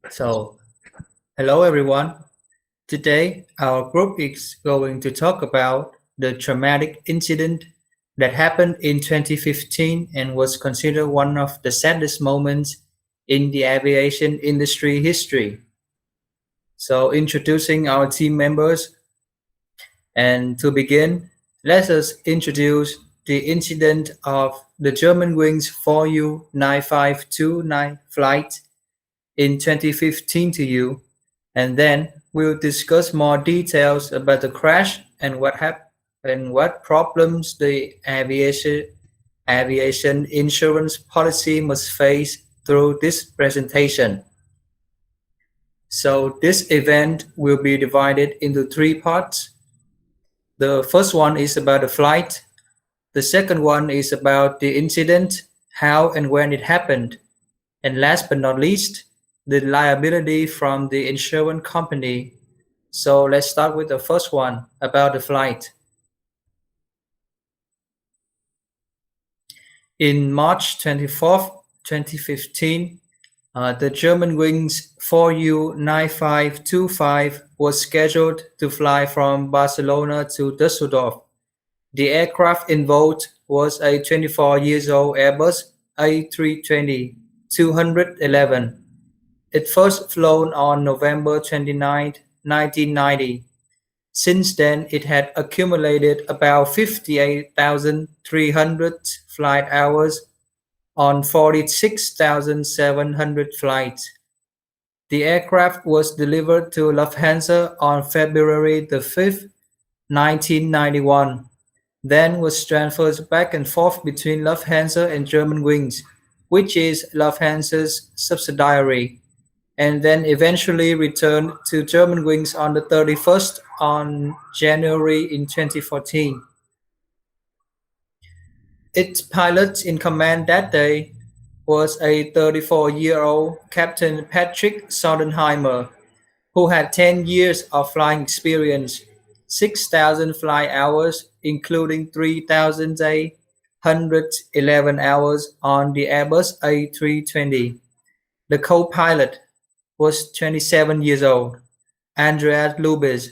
So, hello everyone. Today, our group is going to talk about the traumatic incident that happened in 2015 and was considered one of the saddest moments in the aviation industry history. So, introducing our team members, and to begin, let us introduce the incident of the GermanWings 4U9525 flight in 2015 to you, and then we'll discuss more details about the crash and what happened and what problems the aviation insurance policy must face through this presentation. So this event will be divided into three parts. The first one is about the flight. The second one is about the incident, how and when it happened. And last but not least, the liability from the insurance company. So let's start with the first one about the flight. In March 24th, 2015, the GermanWings 4U9525 was scheduled to fly from Barcelona to Düsseldorf. The aircraft involved was a 24-year-old Airbus A320-211. It first flown on November 29, 1990. Since then, it had accumulated about 58,300 flight hours on 46,700 flights. The aircraft was delivered to Lufthansa on February the 5th, 1991, then was transferred back and forth between Lufthansa and Germanwings, which is Lufthansa's subsidiary, and then eventually returned to Germanwings on the 31st on January in 2014. Its pilot in command that day was a 34-year-old Captain Patrick Saudenheimer, who had 10 years of flying experience, 6,000 flight hours, including 3,811 hours on the Airbus A320. The co-pilot was 27 years old, Andreas Lubis,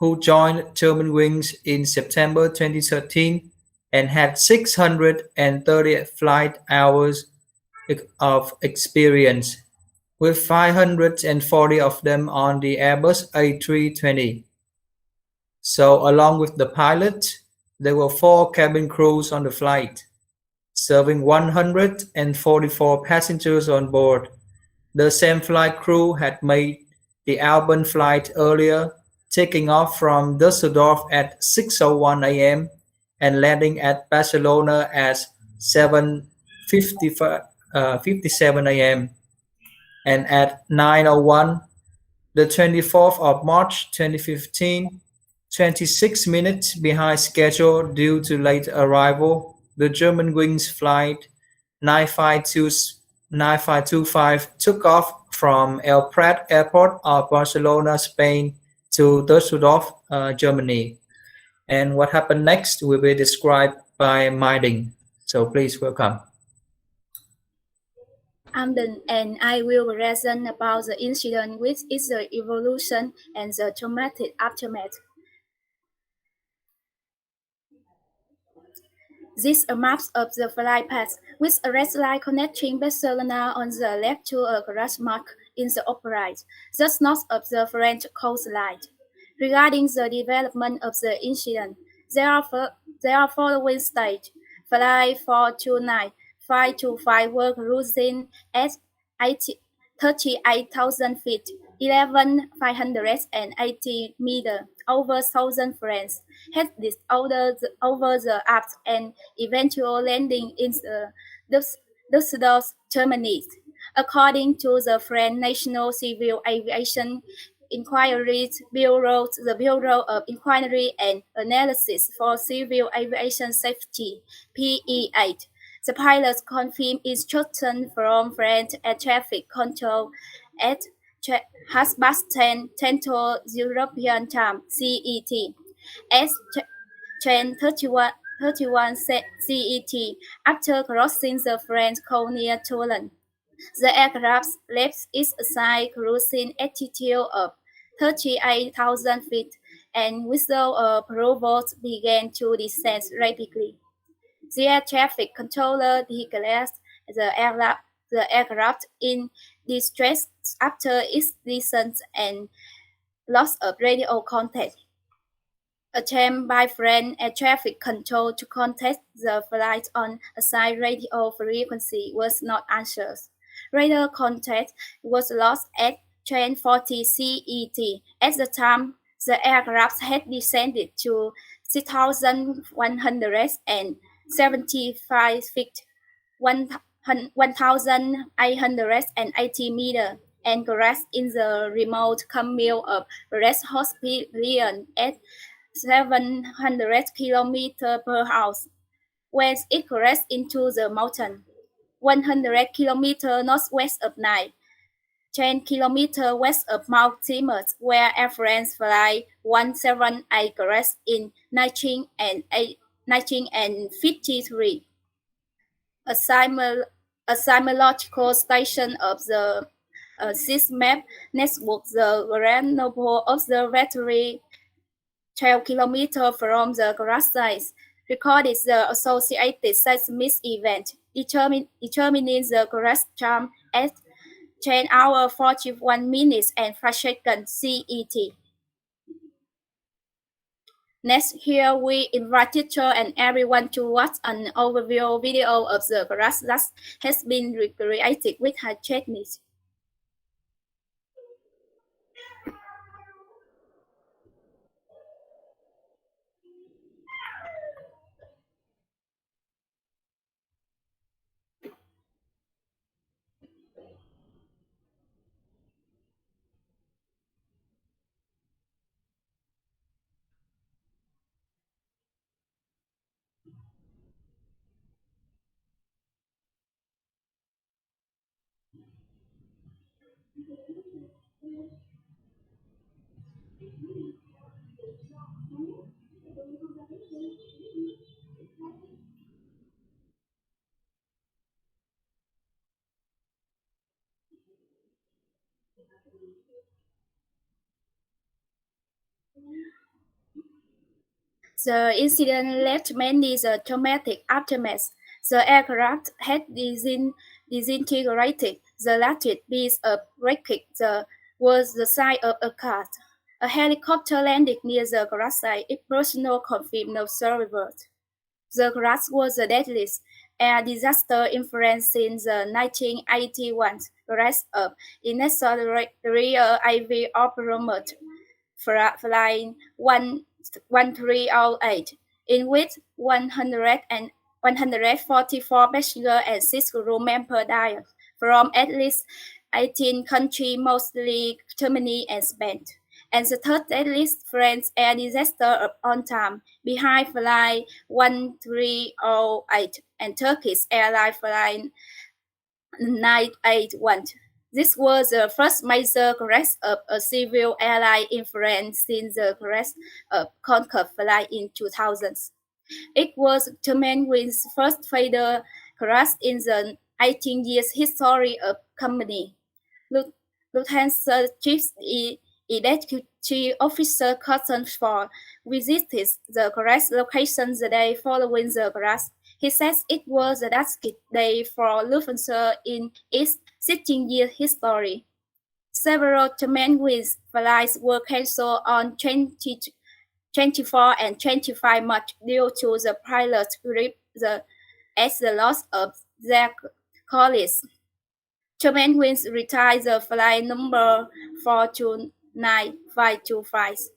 who joined Germanwings in September 2013 and had 630 flight hours of experience, with 540 of them on the Airbus A320. So along with the pilot, there were 4 cabin crews on the flight, serving 144 passengers on board. The same flight crew had made the outbound flight earlier, taking off from Düsseldorf at 6:01 a.m. and landing at Barcelona at 7:57 a.m. And at 9:01, the 24th of March 2015, 26 minutes behind schedule due to late arrival, the Germanwings flight 9525 took off from El Prat Airport of Barcelona, Spain to Düsseldorf, Germany. And what happened next will be described by Maiding. So please welcome. Amden, and I will reason about the incident with its evolution and the traumatic aftermath. This maps of the flight path, with a red line connecting Barcelona on the left to a grass mark in the upper right, just north of the French coastline. Regarding the development of the incident, there are following stages. Flight 429-525 were cruising at 38,000 feet, 11,580 meters over southern France, had disorder over the Alps and eventual landing in Düsseldorf, Germany. According to the French National Civil Aviation Inquiries Bureau, the Bureau of Inquiry and Analysis for Civil Aviation Safety, PE8, the pilots confirmed instructions from French Air Traffic Control at #10 Central European Time (CET) at 10:31 CET after crossing the French coast near Toulon. The aircraft left its assigned cruising altitude of 38,000 feet and without a provost began to descend rapidly. The air traffic controller declared the aircraft in distress after its descent and loss of radio contact. Attempt by French air traffic control to contact the flight on assigned radio frequency was not answered. Radio contact was lost at 10:40 CET. At the time, the aircraft had descended to 6,175 feet, 1,880 meters, and crashed in the remote commune of Rest Hospital at 700 kilometers per hour. When it crashed into the mountain, 100 kilometers northwest of Nine, 10 kilometers west of Mount Timmins, where Air France Flight 178 crashed in 1953. A, seismological station of the SysMap network, the Grenoble Observatory, 12 kilometers from the crash site, recorded the associated seismic event, determining the crash time at 10 hours 41 minutes and 5 seconds CET. Next, here we invite teacher and everyone to watch an overview video of the crash that has been recreated with her techniques. The incident left many the traumatic aftermath. The aircraft had disintegrated. The latest piece of wreckage was the side of a car. A helicopter landed near the crash site. It personal confirmed no survivors. The crash was the deadliest air disaster influencing the 1981 crash of Initial Rear IV Operator Flight 1308, in which 144 passengers and 6 crew members died from at least 18 countries, mostly Germany and Spain. And the third deadliest French air disaster of all time, behind Flight 1308 and Turkish Airlines Flight 981. This was the first major crash of a civil airline in France since the crash of Concorde flight in 2000. It was GermanWings' first fatal crash in the 18 years history of company. Lufthansa Chief Executive Officer Carsten Ford visited the crash location the day following the crash. He says it was the darkest day for Lufthansa in its 16-year history. Several GermanWings flights were cancelled on 24 and 25 March due to the pilot's grief as the loss of their colleagues. GermanWings retired the flight number 4U9525.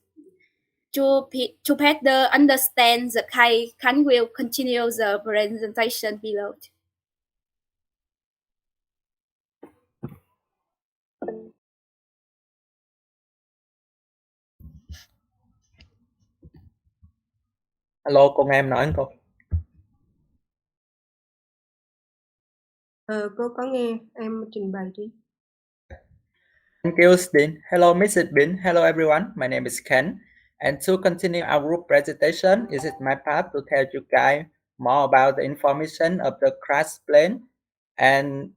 To better understand the case, Khánh will continue the presentation below. Alo, con em nói cô. Cô có nghe, em trình bày đi. Thank you, Dean. Hello, Mrs. Bin. Hello, everyone. My name is Ken. And to continue our group presentation, is it my part to tell you guys more about the information of the crash plane and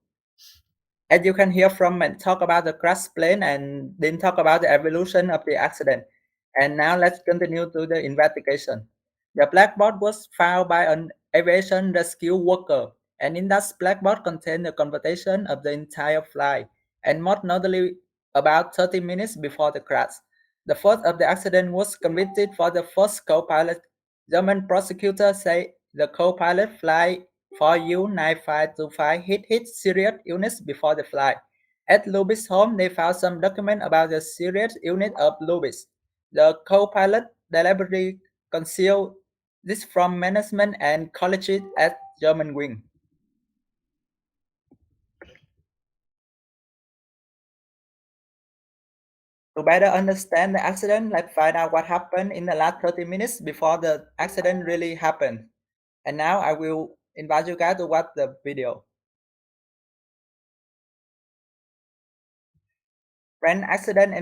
As you can hear from and talk about the crash plane and then talk about the evolution of the accident. And now let's continue to the investigation. The black box was found by an aviation rescue worker, and in that black box contained the conversation of the entire flight, and most notably about 30 minutes before the crash. The fault of the accident was convicted for the first co-pilot. German prosecutors say the co-pilot flight 4U9525 hit serious illness before the flight. At Lubit's home, they found some document about the serious illness of Lubitz. The co-pilot deliberately concealed this from management and colleagues at GermanWings. To better understand the accident, let's find out what happened in the last 30 minutes before the accident really happened. And now I will invite you guys to watch the video. When accident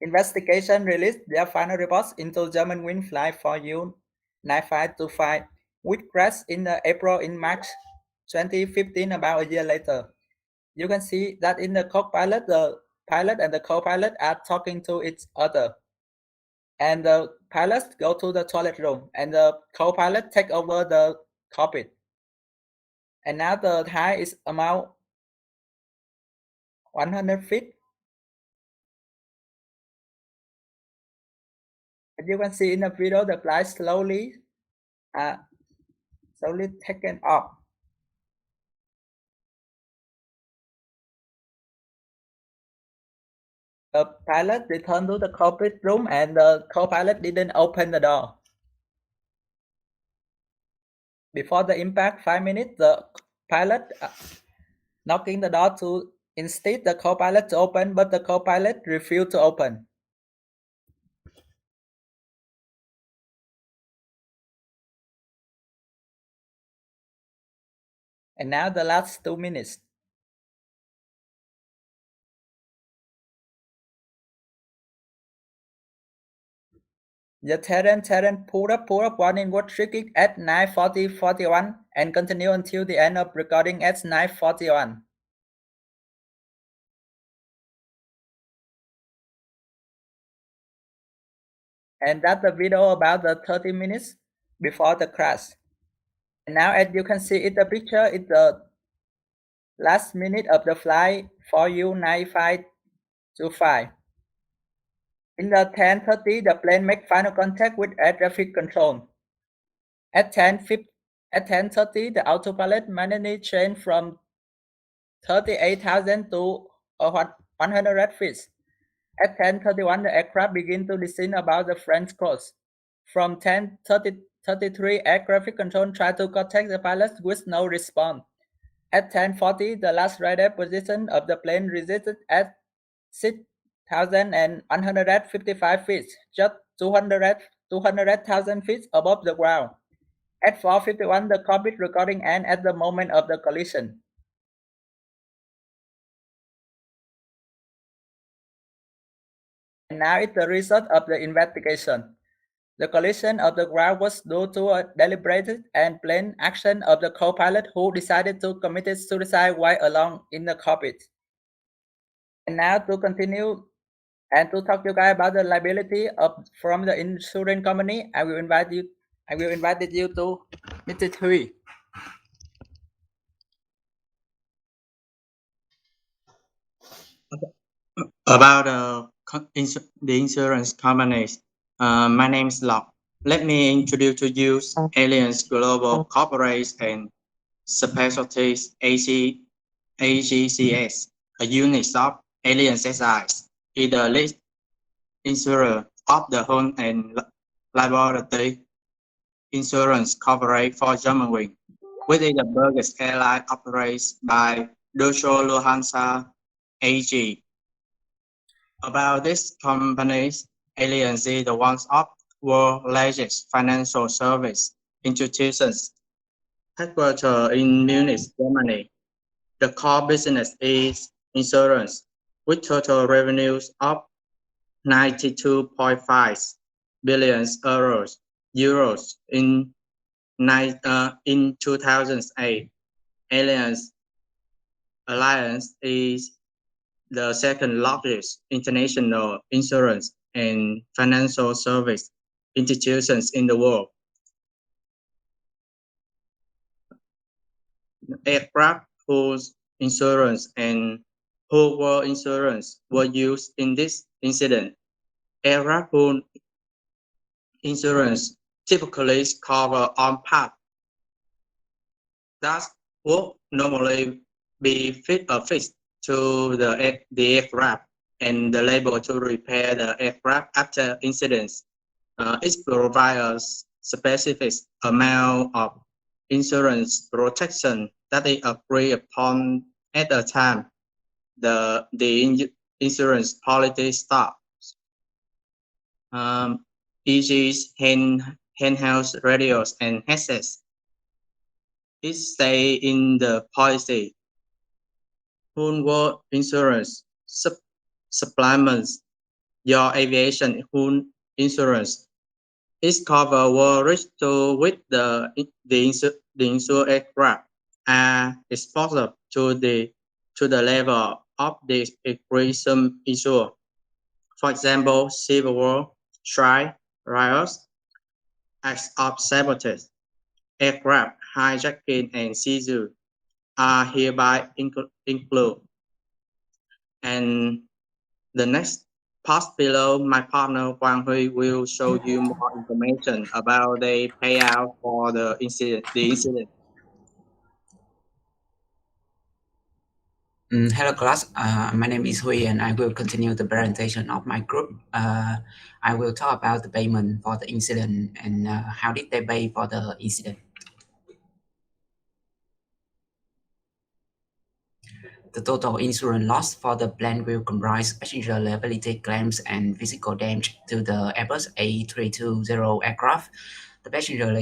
investigation released their final reports into GermanWings flight 4U9525, which crashed in April in March 2015, about a year later. You can see that in the cockpilot, the pilot and the co-pilot are talking to each other. And the pilots go to the toilet room, and the co-pilot take over the cockpit. And now the height is about 100 feet. As you can see in the video, the flight slowly taken off. The pilot returned to the cockpit room, and the co-pilot didn't open the door. Before the impact, 5 minutes, the pilot knocking the door to insist the co-pilot to open, but the co-pilot refused to open. And now the last 2 minutes. The Terran pull up warning was triggered at 9:41 and continued until the end of recording at 9:41. And that's the video about the 30 minutes before the crash. And now as you can see in the picture, it's the last minute of the flight 4U9525. In the 10:30, the plane made final contact with air traffic control. At 10:30, the autopilot manually changed from 38,000 to 100 feet. At 10:31, the aircraft began to descend about the French coast. From 10:33, air traffic control tried to contact the pilots with no response. At 10:40, the last radar position of the plane resisted at 6,155 feet, just 200,000 feet above the ground. At 4:51, the cockpit recording ended at the moment of the collision. And now it's the result of the investigation. The collision of the ground was due to a deliberate and planned action of the co-pilot who decided to commit suicide while alone in the cockpit. And now to continue and to talk to you guys about the liability from the insurance company, I will invite you to Mr. Thui. About the insurance companies. My name is Locke. Let me introduce to you Allianz Global Corporate and Specialties AGCS, a unit of Allianz SIs, is the lead insurer of the home and liability insurance corporate for GermanWings, which is the biggest airline operated by Deutsche Lufthansa AG. About this company, Allianz is the one of world's largest financial service institutions, headquartered in Munich, Germany. The core business is insurance, with total revenues of 92.5 billion euros in 2008. Allianz Alliance is the second largest international insurance and financial service institutions in the world. Aircraft whose insurance and who were insurance were used in this incident. Aircraft whose insurance typically cover all parts that would normally be fixed to the aircraft and the labor to repair the aircraft after incidents. It provides specific amount of insurance protection that is agreed upon at the time the insurance policy starts. E.g. handheld radios and headsets. It say in the policy, Homework insurance supplements your aviation insurance. Its cover will reach to with the insured aircraft are exposed to the level of the aggression insured. For example, civil war, strike, riots, acts of sabotage, aircraft hijacking, and seizure are hereby included. And the next part below, my partner Quang Hui will show you more information about the payout for the incident. Hello class, my name is Hui and I will continue the presentation of my group. I will talk about the payment for the incident and how did they pay for the incident. The total insurance loss for the plan will comprise passenger liability claims and physical damage to the Airbus A320 aircraft. The passenger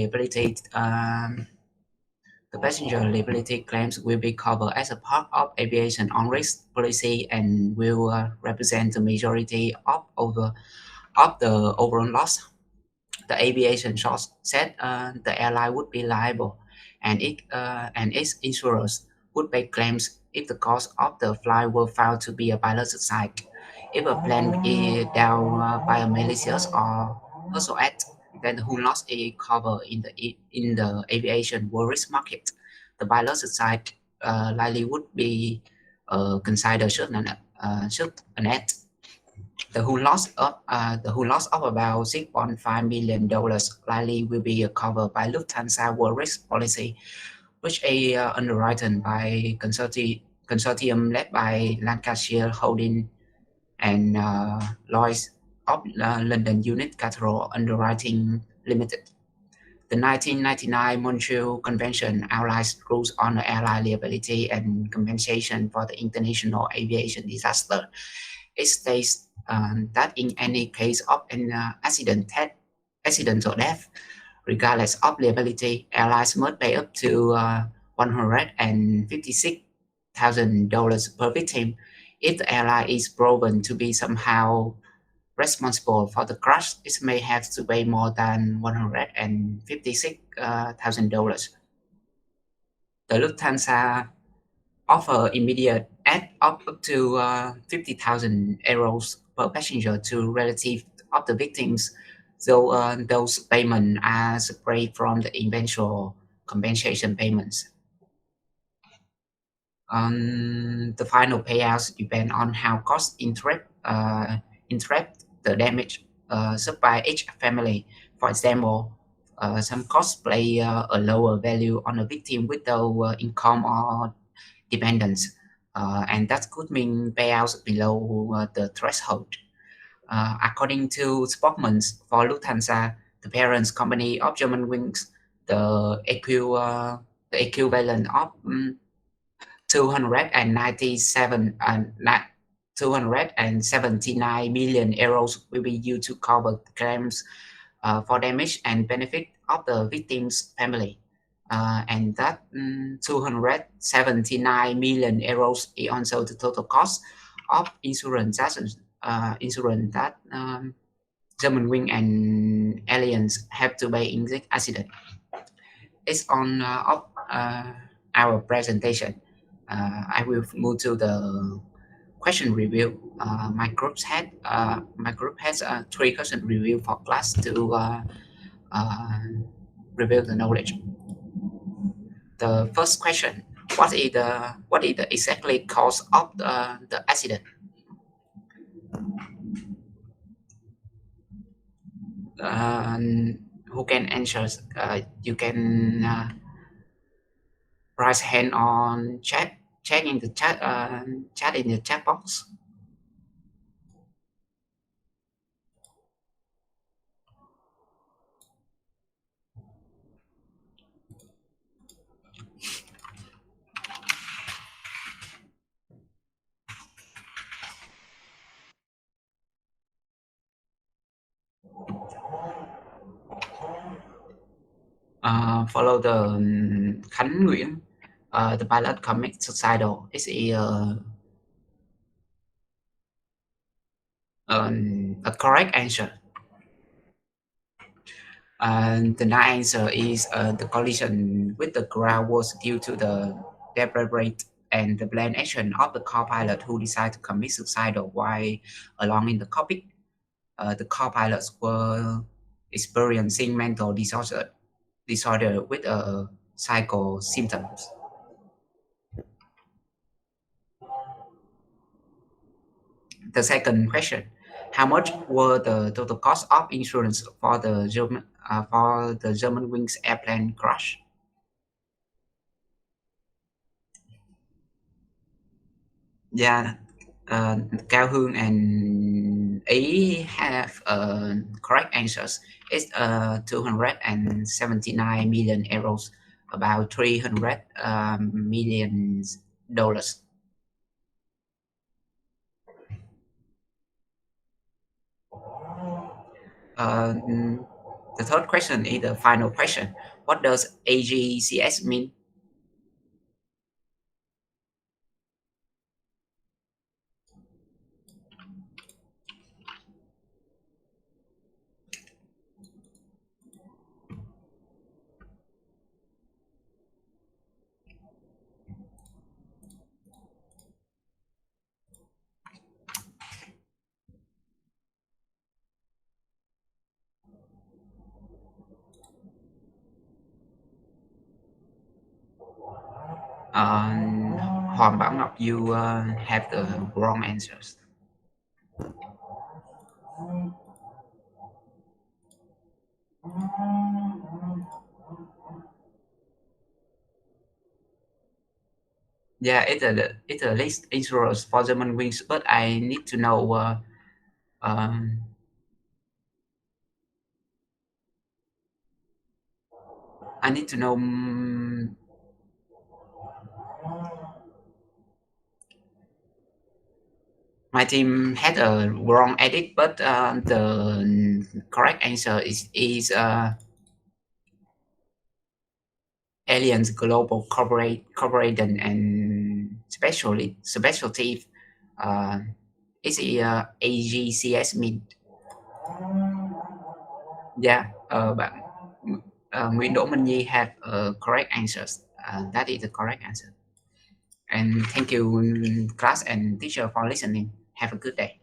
liability claims will be covered as a part of aviation on-risk policy and will represent the majority of the overall loss. The aviation source said the airline would be liable, and its insurers would pay claims if the cost of the flight were found to be a pilot suicide. If a plane is down by a malicious or also act, then who lost is covered in the aviation war risk market. The pilot suicide likely would be considered should an act. The whole loss of about $6.5 million likely will be covered by Lufthansa World Risk Policy, which is underwritten by consortium led by Lancashire Holding and Lloyd's of London Unit Capital Underwriting Limited. The 1999 Montreal Convention outlines rules on airline liability and compensation for the international aviation disaster. It states that in any case of an accidental death, regardless of liability, airlines must pay up to $156,000 per victim if the airline is proven to be somehow responsible for the crash. It may have to pay more than $156,000. The Lufthansa offer immediate aid of up to 50,000 euros per passenger to relatives of the victims, though those payments are separate from the eventual compensation payments. The final payouts depend on how costs interrupt the damage suffered by each family. For example, some costs play a lower value on a victim with no income or dependents, and that could mean payouts below the threshold. According to spokesman for Lufthansa, the parent company of GermanWings, the equivalent of 279 million euros will be used to cover claims for damage and benefit of the victim's family. And that 279 million euros is also the total cost of insurance that GermanWings and Allianz have to pay in this accident. It's on our presentation. I will move to the question review. My group has 3 question review for class to review the knowledge. The first question: what is the exactly cause of the accident? Who can answer? You can raise hand on chat in the chat in the chat box. Follow the Khánh Nguyễn. The pilot commit suicidal. Is a correct answer. The ninth answer is the collision with the ground was due to the deliberate and the planned action of the co-pilot who decided to commit suicidal while along in the cockpit. The co-pilots were experiencing mental disorder with psycho symptoms. The second question: how much were the total cost of insurance for the GermanWings airplane crash? Yeah, Cao Hương and Ý have correct answers. It's 279 million euros, about 300 million dollars. The third question is the final question. What does AGCS mean? Hoàng Bảo Ngọc, you have the wrong answers. Yeah, it's a list insurance for GermanWings, but I need to know. I need to know. My team had a wrong edit, but the correct answer is Allianz Global Corporation and specialty. It's AGCS mean. Yeah, but Nguyễn Đỗ Minh Nhi have correct answers. That is the correct answer. And thank you, class and teacher, for listening. Have a good day.